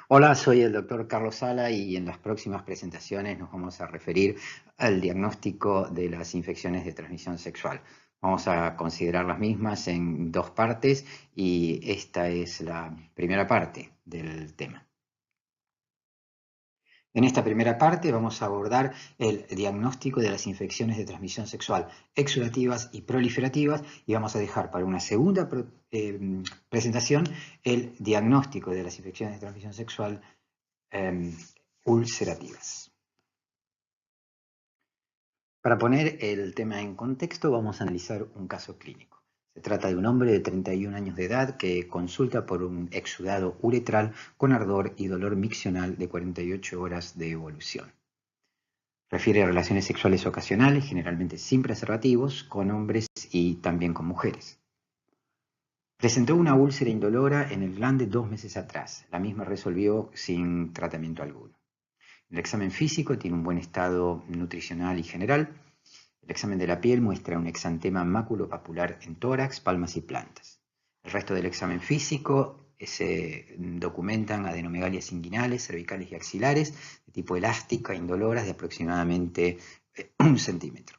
Hola, soy el doctor Carlos Sala y en las próximas presentaciones nos vamos a referir al diagnóstico de las infecciones de transmisión sexual. Vamos a considerar las mismas en dos partes y esta es la primera parte del tema. En esta primera parte vamos a abordar el diagnóstico de las infecciones de transmisión sexual exudativas y proliferativas y vamos a dejar para una segunda presentación el diagnóstico de las infecciones de transmisión sexual ulcerativas. Para poner el tema en contexto, vamos a analizar un caso clínico. Se trata de un hombre de 31 años de edad que consulta por un exudado uretral con ardor y dolor miccional de 48 horas de evolución. Refiere a relaciones sexuales ocasionales, generalmente sin preservativos, con hombres y también con mujeres. Presentó una úlcera indolora en el glande 2 meses atrás. La misma resolvió sin tratamiento alguno. El examen físico tiene un buen estado nutricional y general. El examen de la piel muestra un exantema maculopapular en tórax, palmas y plantas. El resto del examen físico se documentan adenomegalias inguinales, cervicales y axilares de tipo elástica, indoloras, de aproximadamente 1 centímetro.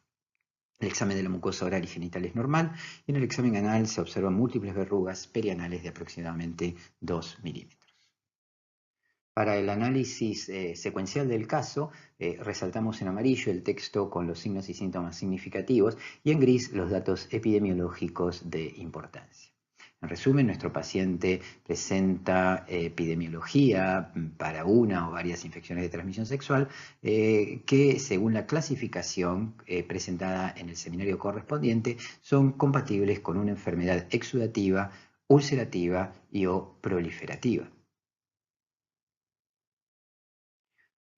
El examen de la mucosa oral y genital es normal y en el examen anal se observan múltiples verrugas perianales de aproximadamente 2 milímetros. Para el análisis secuencial del caso, resaltamos en amarillo el texto con los signos y síntomas significativos y en gris los datos epidemiológicos de importancia. En resumen, nuestro paciente presenta epidemiología para una o varias infecciones de transmisión sexual que, según la clasificación presentada en el seminario correspondiente, son compatibles con una enfermedad exudativa, ulcerativa y o proliferativa.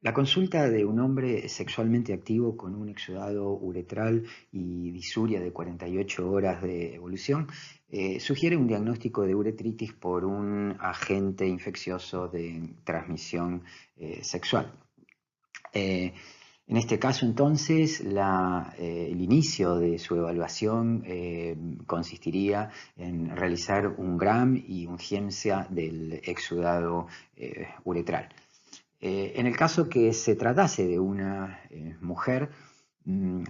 La consulta de un hombre sexualmente activo con un exudado uretral y disuria de 48 horas de evolución sugiere un diagnóstico de uretritis por un agente infeccioso de transmisión sexual. En este caso, entonces, el inicio de su evaluación consistiría en realizar un GRAM y un GIEMSA del exudado uretral. En el caso que se tratase de una mujer,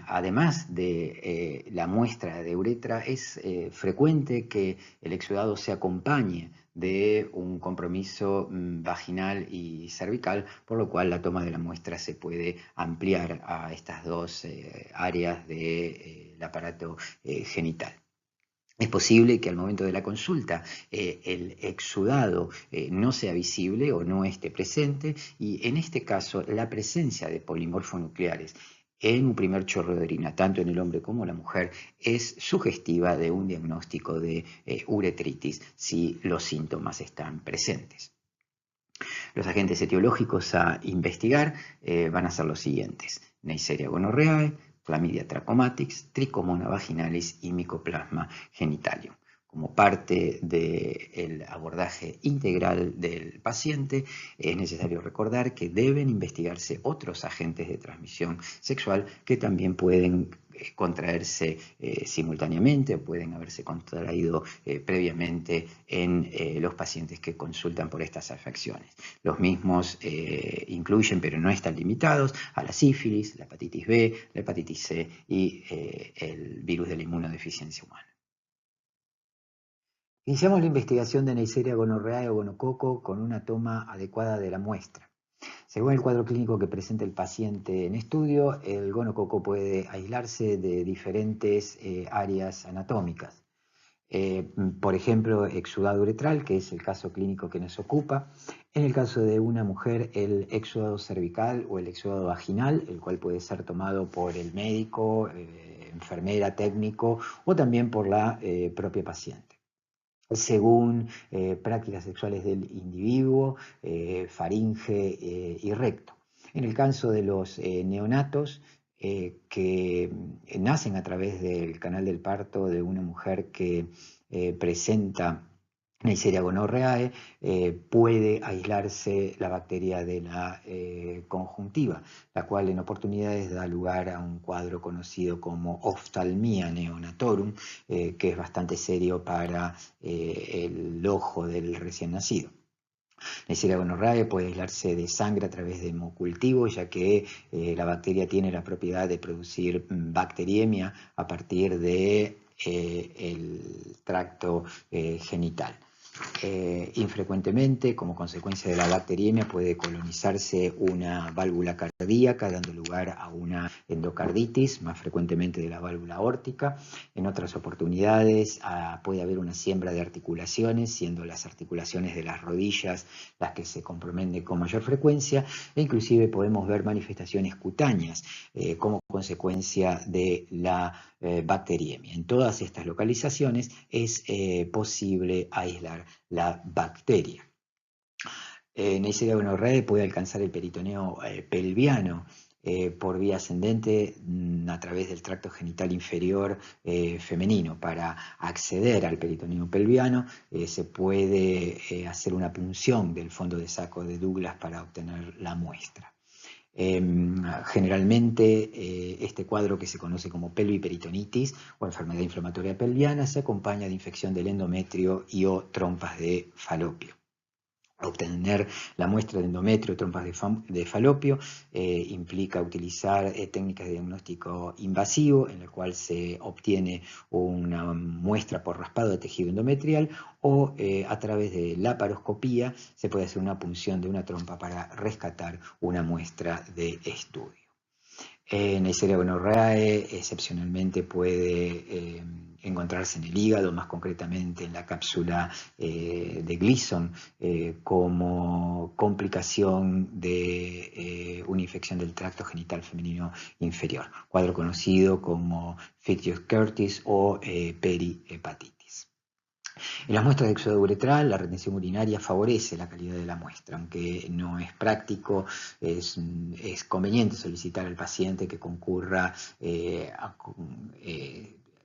además de la muestra de uretra, es frecuente que el exudado se acompañe de un compromiso vaginal y cervical, por lo cual la toma de la muestra se puede ampliar a estas dos áreas del aparato genital. Es posible que al momento de la consulta el exudado no sea visible o no esté presente y en este caso la presencia de polimorfonucleares en un primer chorro de orina, tanto en el hombre como en la mujer, es sugestiva de un diagnóstico de uretritis si los síntomas están presentes. Los agentes etiológicos a investigar van a ser los siguientes: Neisseria gonorrhoeae, Chlamydia trachomatis, Trichomona vaginalis y Mycoplasma genitalium. Como parte del abordaje integral del paciente, es necesario recordar que deben investigarse otros agentes de transmisión sexual que también pueden contraerse simultáneamente o pueden haberse contraído previamente en los pacientes que consultan por estas afecciones. Los mismos incluyen, pero no están limitados, a la sífilis, la hepatitis B, la hepatitis C y el virus de la inmunodeficiencia humana. Iniciamos la investigación de Neisseria gonorrhoeae o gonococo con una toma adecuada de la muestra. Según el cuadro clínico que presenta el paciente en estudio, el gonococo puede aislarse de diferentes áreas anatómicas. Por ejemplo, exudado uretral, que es el caso clínico que nos ocupa. En el caso de una mujer, el exudado cervical o el exudado vaginal, el cual puede ser tomado por el médico, enfermera, técnico o también por la propia paciente. Según prácticas sexuales del individuo, faringe y recto. En el caso de los neonatos que nacen a través del canal del parto de una mujer que presenta Neisseria gonorrhoeae, puede aislarse la bacteria de la conjuntiva, la cual en oportunidades da lugar a un cuadro conocido como oftalmia neonatorum, que es bastante serio para el ojo del recién nacido. Neisseria gonorrhoeae puede aislarse de sangre a través de hemocultivo, ya que la bacteria tiene la propiedad de producir bacteriemia a partir de el tracto genital. Infrecuentemente, como consecuencia de la bacteriemia, puede colonizarse una válvula cardíaca, dando lugar a una endocarditis, más frecuentemente de la válvula aórtica. En otras oportunidades puede haber una siembra de articulaciones, siendo las articulaciones de las rodillas las que se comprometen con mayor frecuencia, e inclusive podemos ver manifestaciones cutáneas como consecuencia de la bacteriemia. En todas estas localizaciones es posible aislar la bacteria. Neisseria gonorrhoeae puede alcanzar el peritoneo pelviano por vía ascendente a través del tracto genital inferior femenino. Para acceder al peritoneo pelviano se puede hacer una punción del fondo de saco de Douglas para obtener la muestra. Generalmente este cuadro, que se conoce como pelviperitonitis o enfermedad inflamatoria pelviana, se acompaña de infección del endometrio y o trompas de falopio. Obtener la muestra de endometrio o trompas de falopio implica utilizar técnicas de diagnóstico invasivo, en la cual se obtiene una muestra por raspado de tejido endometrial, o a través de laparoscopía se puede hacer una punción de una trompa para rescatar una muestra de estudio. Neisseria gonorrhoeae excepcionalmente puede encontrarse en el hígado, más concretamente en la cápsula de Gleason, como complicación de una infección del tracto genital femenino inferior, cuadro conocido como Fitchett-Curtis o perihepatitis. En las muestras de éxodo uretral, la retención urinaria favorece la calidad de la muestra, aunque no es práctico, es conveniente solicitar al paciente que concurra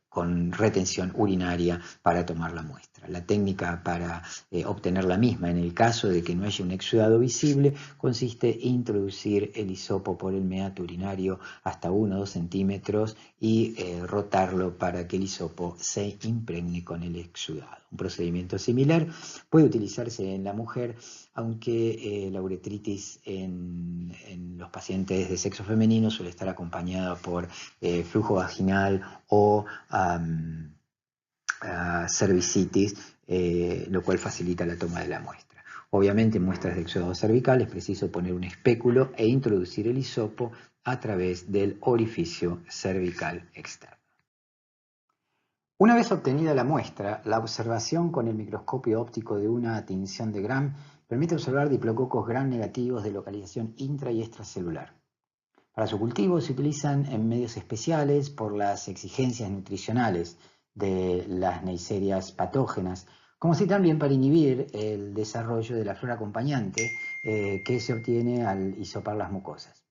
con retención urinaria para tomar la muestra. La técnica para obtener la misma, en el caso de que no haya un exudado visible, consiste en introducir el hisopo por el meato urinario hasta 1 o 2 centímetros y rotarlo para que el hisopo se impregne con el exudado. Un procedimiento similar puede utilizarse en la mujer, aunque la uretritis en los pacientes de sexo femenino suele estar acompañada por flujo vaginal o cervicitis, lo cual facilita la toma de la muestra. Obviamente, en muestras de exudado cervical es preciso poner un espéculo e introducir el hisopo a través del orificio cervical externo. Una vez obtenida la muestra, la observación con el microscopio óptico de una tinción de Gram permite observar diplococos Gram negativos de localización intra y extracelular. Para su cultivo se utilizan en medios especiales por las exigencias nutricionales de las neisserias patógenas, como así también para inhibir el desarrollo de la flora acompañante que se obtiene al hisopar las mucosas.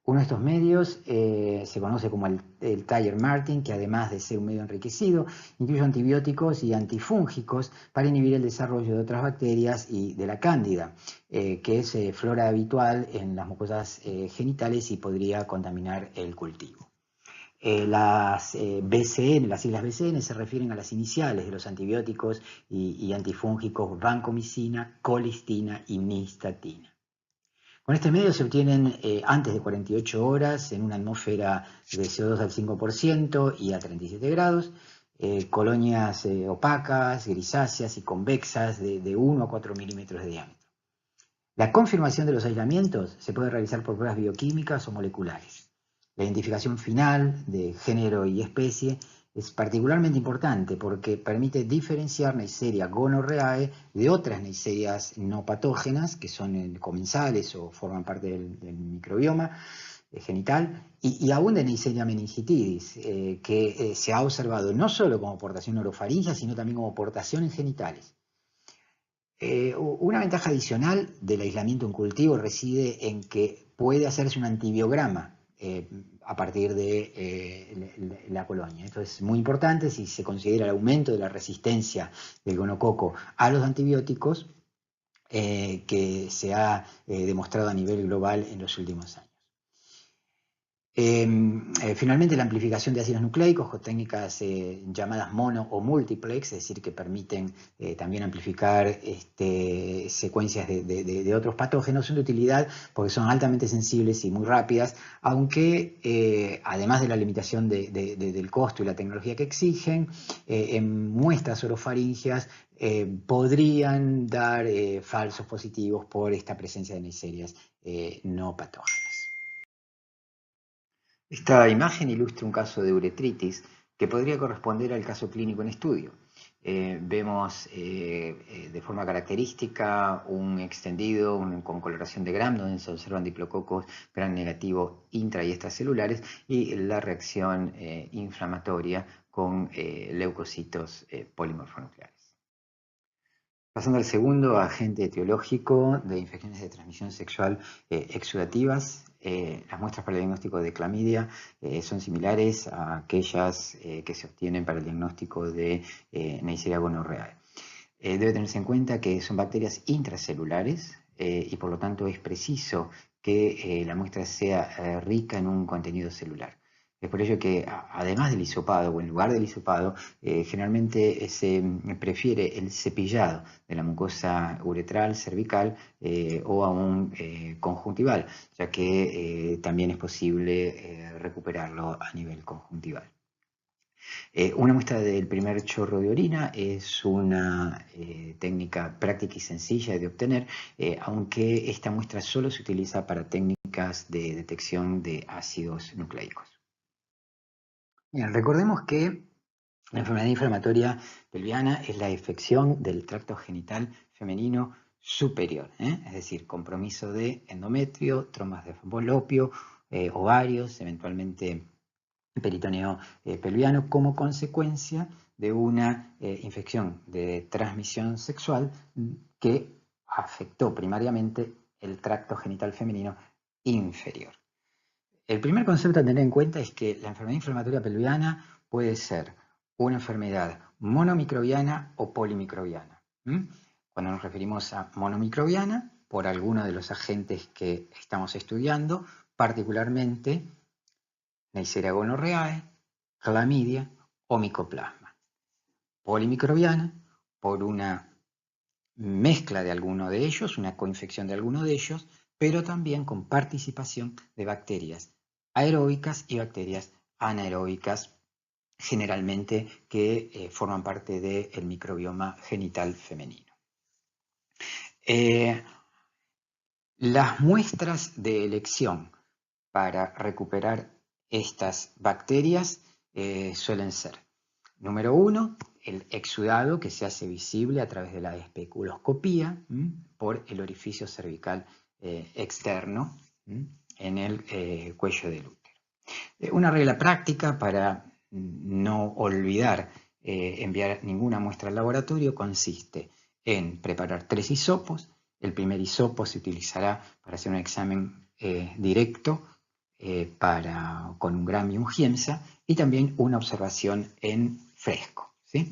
Uno de estos medios se conoce como el Thayer-Martin, que además de ser un medio enriquecido, incluye antibióticos y antifúngicos para inhibir el desarrollo de otras bacterias y de la cándida, que es flora habitual en las mucosas genitales y podría contaminar el cultivo. Las BCN, las siglas BCN, se refieren a las iniciales de los antibióticos y antifúngicos vancomicina, colistina y nistatina. Con este medio se obtienen antes de 48 horas en una atmósfera de CO2 al 5% y a 37 grados, colonias opacas, grisáceas y convexas de 1 a 4 milímetros de diámetro. La confirmación de los aislamientos se puede realizar por pruebas bioquímicas o moleculares. La identificación final de género y especie es particularmente importante porque permite diferenciar Neisseria gonorrhoeae de otras neisserias no patógenas que son comensales o forman parte del microbioma genital y aún de Neisseria meningitidis, que se ha observado no solo como portación orofaringia, sino también como portación en genitales. Una ventaja adicional del aislamiento en cultivo reside en que puede hacerse un antibiograma a partir de la colonia. Esto es muy importante si se considera el aumento de la resistencia del gonococo a los antibióticos que se ha demostrado a nivel global en los últimos años. Finalmente, la amplificación de ácidos nucleicos con técnicas llamadas mono o multiplex, es decir, que permiten también amplificar secuencias de otros patógenos, son de utilidad porque son altamente sensibles y muy rápidas, aunque además de la limitación del costo y la tecnología que exigen, en muestras orofaringeas podrían dar falsos positivos por esta presencia de Neisseриas no patógenas. Esta imagen ilustra un caso de uretritis que podría corresponder al caso clínico en estudio. Vemos de forma característica un extendido con coloración de Gram, donde se observan diplococos Gram negativo intra y extracelulares, y la reacción inflamatoria con leucocitos polimorfonucleares. Pasando al segundo agente etiológico de infecciones de transmisión sexual exudativas, las muestras para el diagnóstico de clamidia son similares a aquellas que se obtienen para el diagnóstico de Neisseria gonorrhoeae. Debe tenerse en cuenta que son bacterias intracelulares y por lo tanto es preciso que la muestra sea rica en un contenido celular. Es por ello que, además del hisopado o en lugar del hisopado, generalmente se prefiere el cepillado de la mucosa uretral, cervical o aún conjuntival, ya que también es posible recuperarlo a nivel conjuntival. Una muestra del primer chorro de orina es una técnica práctica y sencilla de obtener, aunque esta muestra solo se utiliza para técnicas de detección de ácidos nucleicos. Bien, recordemos que la enfermedad inflamatoria pelviana es la infección del tracto genital femenino superior, es decir, compromiso de endometrio, trompas de falopio, ovarios, eventualmente peritoneo pelviano, como consecuencia de una infección de transmisión sexual que afectó primariamente el tracto genital femenino inferior. El primer concepto a tener en cuenta es que la enfermedad inflamatoria pelviana puede ser una enfermedad monomicrobiana o polimicrobiana. Cuando nos referimos a monomicrobiana, por alguno de los agentes que estamos estudiando, particularmente Neisseria gonorrhoeae, clamidia o micoplasma. Polimicrobiana, por una mezcla de alguno de ellos, una coinfección de alguno de ellos, pero también con participación de bacterias aeróbicas y bacterias anaeróbicas, generalmente que forman parte del microbioma genital femenino. Las muestras de elección para recuperar estas bacterias suelen ser, número 1, el exudado que se hace visible a través de la especuloscopía por el orificio cervical externo en el cuello del útero. Una regla práctica para no olvidar enviar ninguna muestra al laboratorio consiste en preparar 3 hisopos. El primer hisopo se utilizará para hacer un examen directo con un Gram y un Giemsa, y también una observación en fresco, ¿sí?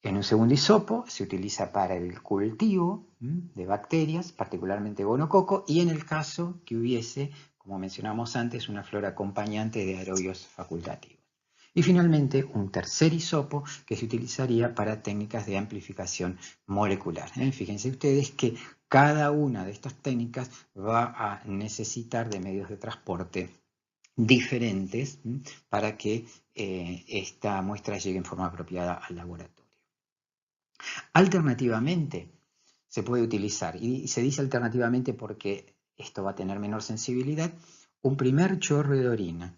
En un segundo hisopo se utiliza para el cultivo de bacterias, particularmente gonococo, y en el caso que hubiese, como mencionamos antes, una flora acompañante de aerobios facultativos. Y finalmente, un tercer hisopo que se utilizaría para técnicas de amplificación molecular. Fíjense ustedes que cada una de estas técnicas va a necesitar de medios de transporte diferentes para que esta muestra llegue en forma apropiada al laboratorio. Alternativamente, se puede utilizar, y se dice alternativamente porque esto va a tener menor sensibilidad, un primer chorro de orina,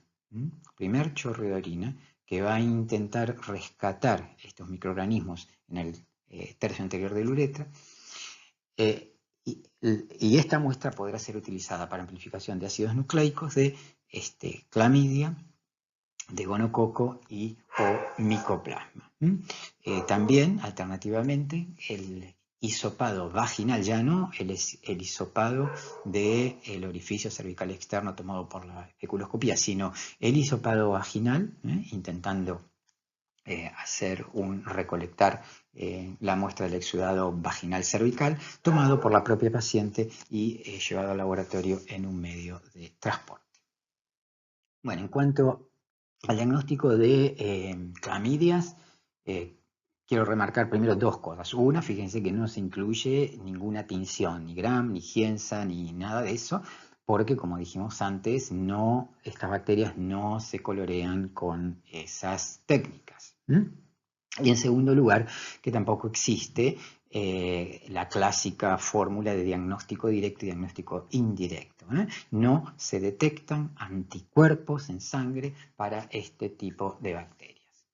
que va a intentar rescatar estos microorganismos en el tercio anterior de la uretra, y esta muestra podrá ser utilizada para amplificación de ácidos nucleicos de clamidia, de gonococo y o micoplasma. También, alternativamente, el hisopado vaginal, ya no el hisopado del orificio cervical externo tomado por la especuloscopía, sino el hisopado vaginal, intentando recolectar la muestra del exudado vaginal cervical, tomado por la propia paciente y llevado al laboratorio en un medio de transporte. Bueno, en cuanto al diagnóstico de clamidias, quiero remarcar primero dos cosas. Una, fíjense que no se incluye ninguna tinción, ni Gram, ni Gienza, ni nada de eso, porque como dijimos antes, estas bacterias no se colorean con esas técnicas. Y en segundo lugar, que tampoco existe la clásica fórmula de diagnóstico directo y diagnóstico indirecto. No se detectan anticuerpos en sangre para este tipo de bacterias.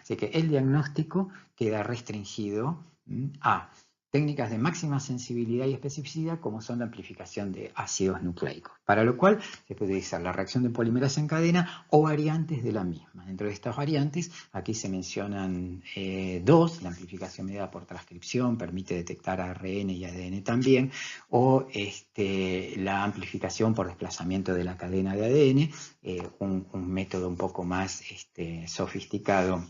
Así que el diagnóstico queda restringido a técnicas de máxima sensibilidad y especificidad como son la amplificación de ácidos nucleicos, para lo cual se puede utilizar la reacción de polimerasa en cadena o variantes de la misma. Dentro de estas variantes, aquí se mencionan dos: la amplificación mediada por transcripción, permite detectar ARN y ADN también, o la amplificación por desplazamiento de la cadena de ADN, un método un poco más sofisticado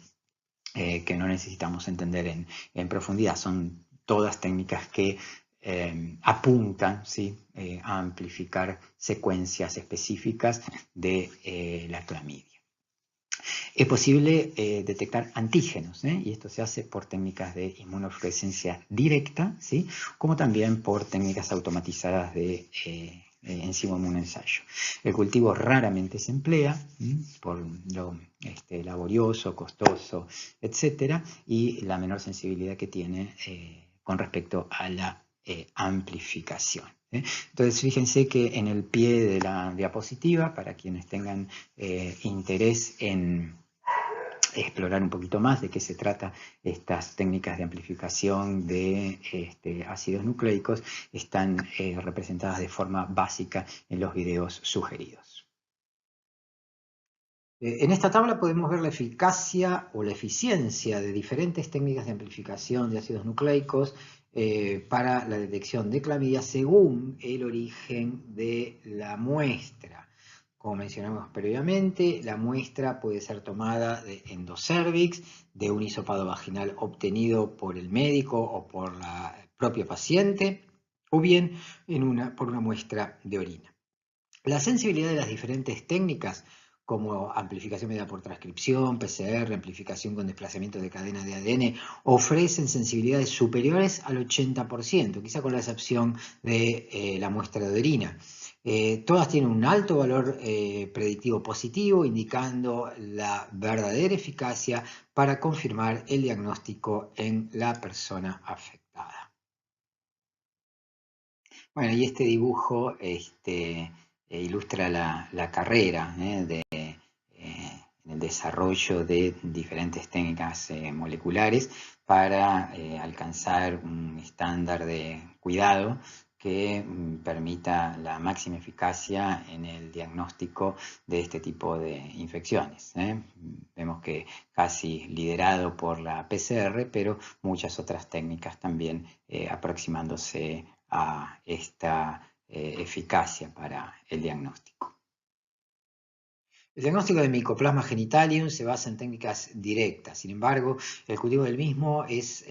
que no necesitamos entender en profundidad. Son todas técnicas que apuntan, ¿sí?, a amplificar secuencias específicas de la clamidia. Es posible detectar antígenos, y esto se hace por técnicas de inmunofluorescencia directa, ¿sí?, como también por técnicas automatizadas de enzima inmunoensayo. El cultivo raramente se emplea por lo laborioso, costoso, etc., y la menor sensibilidad que tiene con respecto a la amplificación. Entonces, fíjense que en el pie de la diapositiva, para quienes tengan interés en explorar un poquito más de qué se trata estas técnicas de amplificación de ácidos nucleicos, están representadas de forma básica en los videos sugeridos. En esta tabla podemos ver la eficacia o la eficiencia de diferentes técnicas de amplificación de ácidos nucleicos para la detección de clamidia según el origen de la muestra. Como mencionamos previamente, la muestra puede ser tomada de endocervix, de un hisopado vaginal obtenido por el médico o por la propia paciente, o bien por una muestra de orina. La sensibilidad de las diferentes técnicas, como amplificación mediada por transcripción, PCR, amplificación con desplazamiento de cadena de ADN, ofrecen sensibilidades superiores al 80%, quizá con la excepción de la muestra de orina. Todas tienen un alto valor predictivo positivo, indicando la verdadera eficacia para confirmar el diagnóstico en la persona afectada. Bueno, y este dibujo ilustra la carrera en el desarrollo de diferentes técnicas moleculares para alcanzar un estándar de cuidado que permita la máxima eficacia en el diagnóstico de este tipo de infecciones. Vemos que casi liderado por la PCR, pero muchas otras técnicas también aproximándose a esta eficacia para el diagnóstico. El diagnóstico de Mycoplasma genitalium se basa en técnicas directas. Sin embargo, el cultivo del mismo es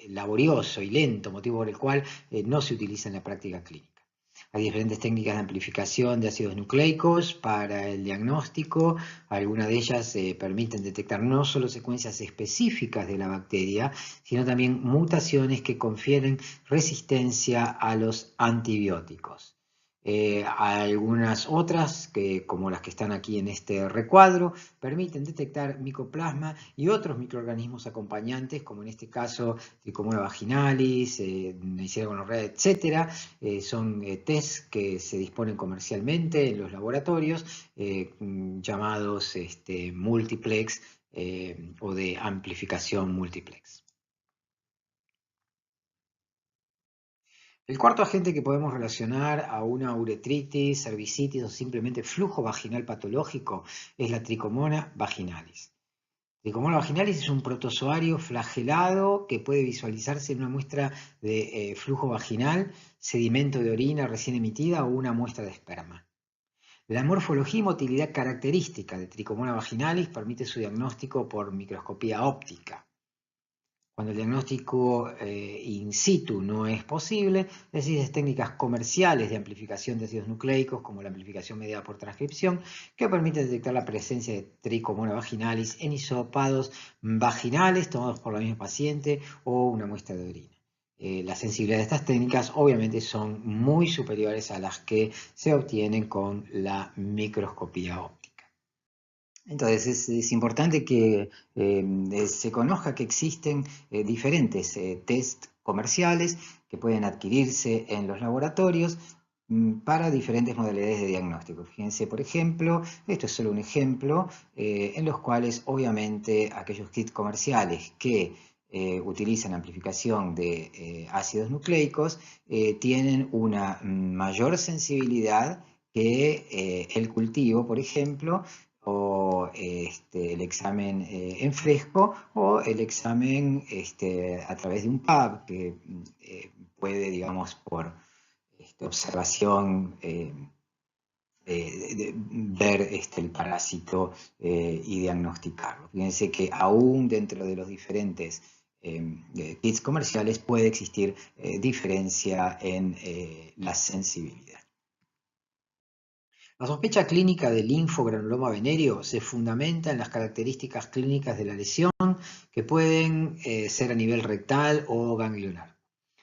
laborioso y lento, motivo por el cual no se utiliza en la práctica clínica. Hay diferentes técnicas de amplificación de ácidos nucleicos para el diagnóstico. Algunas de ellas permiten detectar no solo secuencias específicas de la bacteria, sino también mutaciones que confieren resistencia a los antibióticos. Algunas otras, como las que están aquí en este recuadro, permiten detectar micoplasma y otros microorganismos acompañantes, como en este caso Trichomonas vaginalis, Neisseria gonorrhea, etc. Son test que se disponen comercialmente en los laboratorios, llamados multiplex o de amplificación multiplex. El cuarto agente que podemos relacionar a una uretritis, cervicitis o simplemente flujo vaginal patológico es la Trichomonas vaginalis. Trichomonas vaginalis es un protozoario flagelado que puede visualizarse en una muestra de flujo vaginal, sedimento de orina recién emitida o una muestra de esperma. La morfología y motilidad característica de Trichomonas vaginalis permite su diagnóstico por microscopía óptica. Cuando el diagnóstico in situ no es posible, existen técnicas comerciales de amplificación de ácidos nucleicos, como la amplificación mediada por transcripción, que permite detectar la presencia de Trichomonas vaginalis en hisopados vaginales tomados por la misma paciente o una muestra de orina. La sensibilidad de estas técnicas obviamente son muy superiores a las que se obtienen con la microscopía óptica. Entonces es importante que se conozca que existen diferentes test comerciales que pueden adquirirse en los laboratorios para diferentes modalidades de diagnóstico. Fíjense, por ejemplo, esto es solo un ejemplo, en los cuales obviamente aquellos kits comerciales que utilizan amplificación de ácidos nucleicos tienen una mayor sensibilidad que el cultivo, por ejemplo, o el examen en fresco o el examen a través de un PAB que puede, digamos, por observación ver el parásito y diagnosticarlo. Fíjense que aún dentro de los diferentes kits comerciales puede existir diferencia en la sensibilidad. La sospecha clínica del linfogranuloma venéreo se fundamenta en las características clínicas de la lesión que pueden ser a nivel rectal o ganglionar.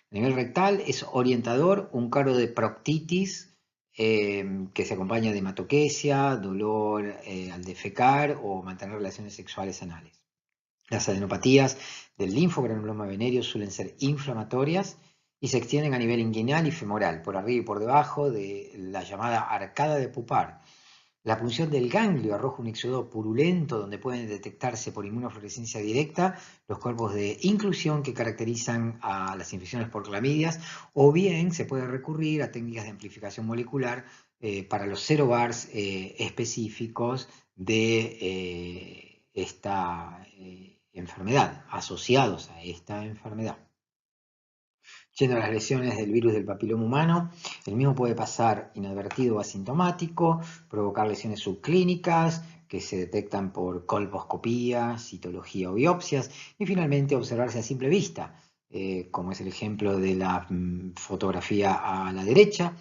A nivel rectal es orientador un cuadro de proctitis que se acompaña de hematoquesia, dolor al defecar o mantener relaciones sexuales anales. Las adenopatías del linfogranuloma venéreo suelen ser inflamatorias y se extienden a nivel inguinal y femoral, por arriba y por debajo de la llamada arcada de Pupar. La punción del ganglio arroja un exudado purulento donde pueden detectarse por inmunofluorescencia directa los cuerpos de inclusión que caracterizan a las infecciones por clamidias, o bien se puede recurrir a técnicas de amplificación molecular para los 0 bars específicos de esta enfermedad, asociados a esta enfermedad. Yendo a las lesiones del virus del papiloma humano, el mismo puede pasar inadvertido o asintomático, provocar lesiones subclínicas que se detectan por colposcopía, citología o biopsias, y finalmente observarse a simple vista, como es el ejemplo de la fotografía a la derecha,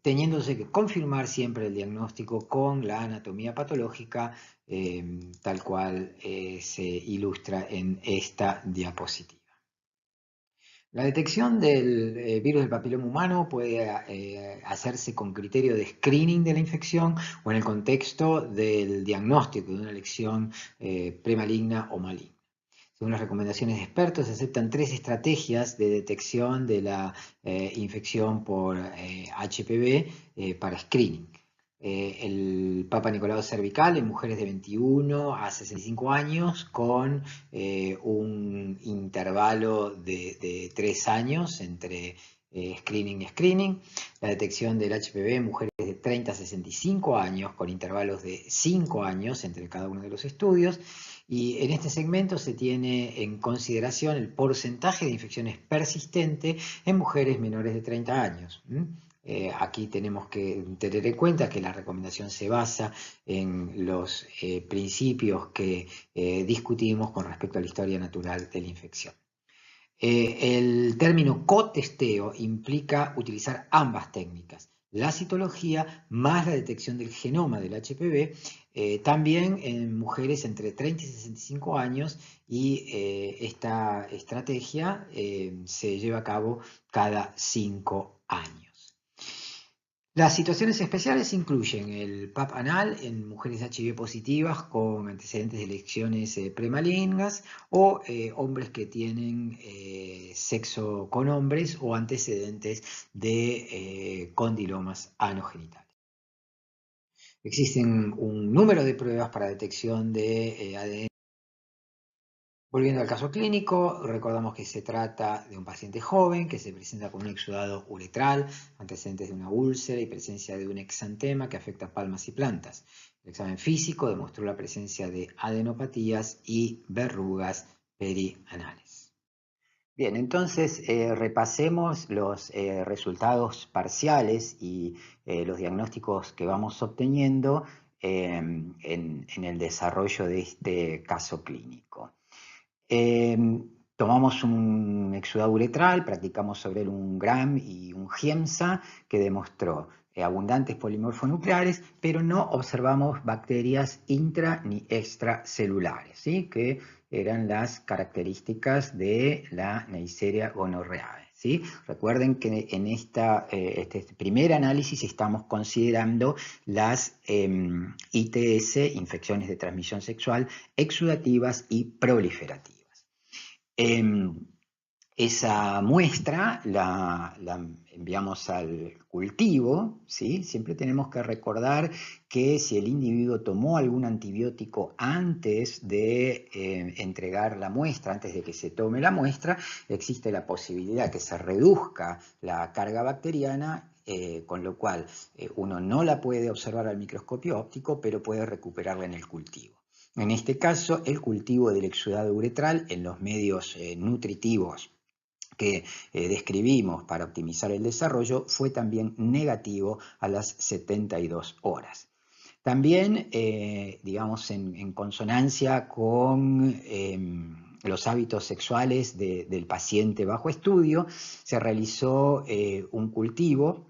teniéndose que confirmar siempre el diagnóstico con la anatomía patológica, tal cual se ilustra en esta diapositiva. La detección del virus del papiloma humano puede hacerse con criterio de screening de la infección o en el contexto del diagnóstico de una lesión premaligna o maligna. Según las recomendaciones de expertos, se aceptan 3 estrategias de detección de la infección por HPV para screening. El Papa Nicolau cervical en mujeres de 21 a 65 años con un intervalo de 3 años entre screening y screening. La detección del HPV en mujeres de 30 a 65 años con intervalos de 5 años entre cada uno de los estudios. Y en este segmento se tiene en consideración el porcentaje de infecciones persistente en mujeres menores de 30 años. Aquí tenemos que tener en cuenta que la recomendación se basa en los principios que discutimos con respecto a la historia natural de la infección. El término cotesteo implica utilizar ambas técnicas, la citología más la detección del genoma del HPV, también en mujeres entre 30 y 65 años, y esta estrategia se lleva a cabo cada 5 años. Las situaciones especiales incluyen el PAP anal en mujeres HIV positivas con antecedentes de lesiones premalignas o hombres que tienen sexo con hombres o antecedentes de condilomas anogenitales. Existen un número de pruebas para detección de ADN. Volviendo al caso clínico, recordamos que se trata de un paciente joven que se presenta con un exudado uretral, antecedentes de una úlcera y presencia de un exantema que afecta palmas y plantas. El examen físico demostró la presencia de adenopatías y verrugas perianales. Bien, entonces repasemos los resultados parciales y los diagnósticos que vamos obteniendo en el desarrollo de este caso clínico. Tomamos un exudado uretral, practicamos sobre él un Gram y un Giemsa que demostró abundantes polimorfonucleares, pero no observamos bacterias intra ni extracelulares, ¿sí? Que eran las características de la Neisseria gonorrhoeae, ¿sí? Recuerden que en este primer análisis estamos considerando las ITS, infecciones de transmisión sexual, exudativas y proliferativas. Esa muestra la enviamos al cultivo, ¿sí? Siempre tenemos que recordar que si el individuo tomó algún antibiótico antes de entregar la muestra, antes de que se tome la muestra, existe la posibilidad que se reduzca la carga bacteriana, con lo cual uno no la puede observar al microscopio óptico, pero puede recuperarla en el cultivo. En este caso, el cultivo del exudado uretral en los medios nutritivos que describimos para optimizar el desarrollo fue también negativo a las 72 horas. También, digamos, en consonancia con los hábitos sexuales del paciente bajo estudio, se realizó un cultivo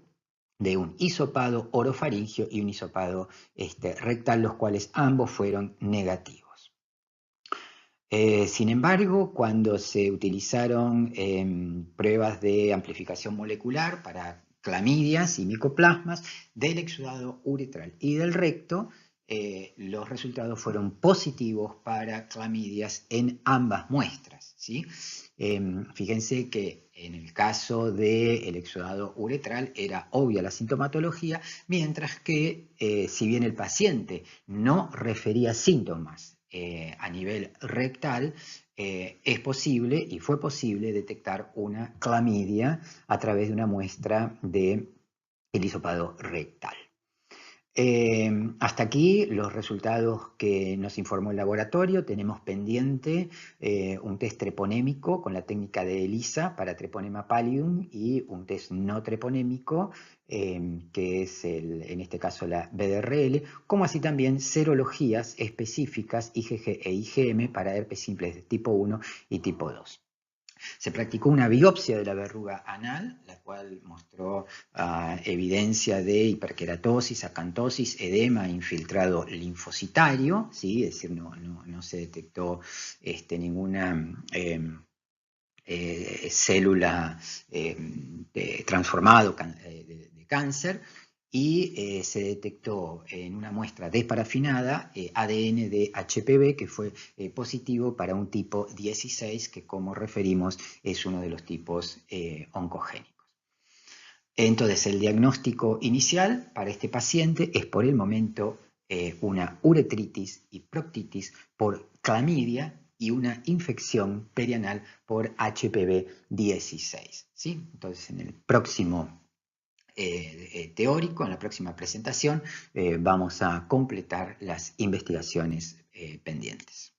de un hisopado orofaringio y un hisopado rectal, los cuales ambos fueron negativos. Sin embargo, cuando se utilizaron pruebas de amplificación molecular para clamidias y micoplasmas del exudado uretral y del recto, los resultados fueron positivos para clamidias en ambas muestras, ¿sí? Fíjense que en el caso del exudado uretral era obvia la sintomatología, mientras que si bien el paciente no refería síntomas a nivel rectal, es posible y fue posible detectar una clamidia a través de una muestra del hisopado rectal. Hasta aquí los resultados que nos informó el laboratorio. Tenemos pendiente un test treponémico con la técnica de ELISA para Treponema pallidum y un test no treponémico que es en este caso la BDRL, como así también serologías específicas IgG e IgM para herpes simples de tipo 1 y tipo 2. Se practicó una biopsia de la verruga anal, la cual mostró evidencia de hiperkeratosis, acantosis, edema, infiltrado linfocitario, ¿sí? Es decir, no se detectó ninguna célula transformado de cáncer, y se detectó en una muestra desparafinada ADN de HPV que fue positivo para un tipo 16, que como referimos es uno de los tipos oncogénicos. Entonces el diagnóstico inicial para este paciente es por el momento una uretritis y proctitis por clamidia y una infección perianal por HPV 16. ¿Sí? Entonces en el próximo teórico, en la próxima presentación, vamos a completar las investigaciones pendientes.